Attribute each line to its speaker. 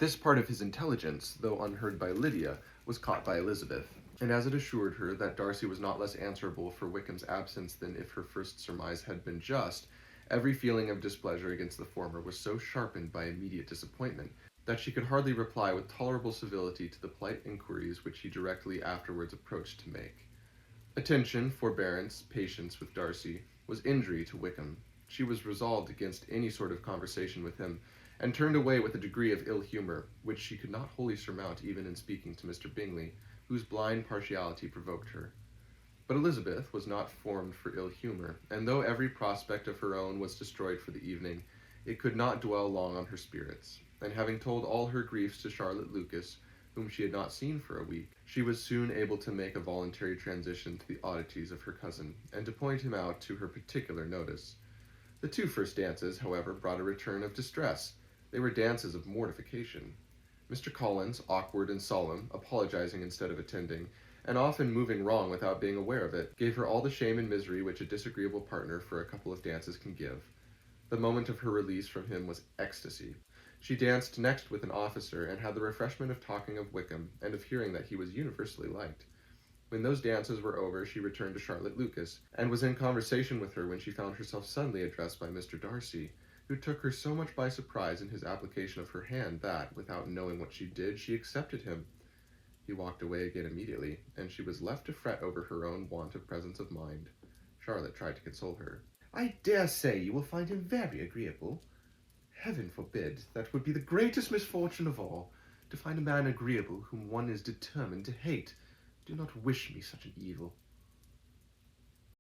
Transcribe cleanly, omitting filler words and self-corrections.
Speaker 1: This part of his intelligence, though unheard by Lydia, was caught by Elizabeth, and as it assured her that Darcy was not less answerable for Wickham's absence than if her first surmise had been just, every feeling of displeasure against the former was so sharpened by immediate disappointment that she could hardly reply with tolerable civility to the polite inquiries which he directly afterwards approached to make. Attention, forbearance, patience with Darcy was injury to Wickham. She was resolved against any sort of conversation with him, and turned away with a degree of ill humour which she could not wholly surmount even in speaking to Mr. Bingley, whose blind partiality provoked her. But Elizabeth was not formed for ill humour, and though every prospect of her own was destroyed for the evening, it could not dwell long on her spirits, and having told all her griefs to Charlotte Lucas, whom she had not seen for a week, she was soon able to make a voluntary transition to the oddities of her cousin, and to point him out to her particular notice. The two first dances, however, brought a return of distress. They were dances of mortification. Mr. Collins, awkward and solemn, apologizing instead of attending, and often moving wrong without being aware of it, gave her all the shame and misery which a disagreeable partner for a couple of dances can give. The moment of her release from him was ecstasy. She danced next with an officer, and had the refreshment of talking of Wickham, and of hearing that he was universally liked. When those dances were over, she returned to Charlotte Lucas, and was in conversation with her when she found herself suddenly addressed by Mr. Darcy, who took her so much by surprise in his application of her hand that, without knowing what she did, she accepted him. He walked away again immediately, and she was left to fret over her own want of presence of mind. Charlotte tried to console her.
Speaker 2: "I dare say you will find him very agreeable."
Speaker 1: "Heaven forbid! That would be the greatest misfortune of all, to find a man agreeable whom one is determined to hate. Do not wish me such an evil."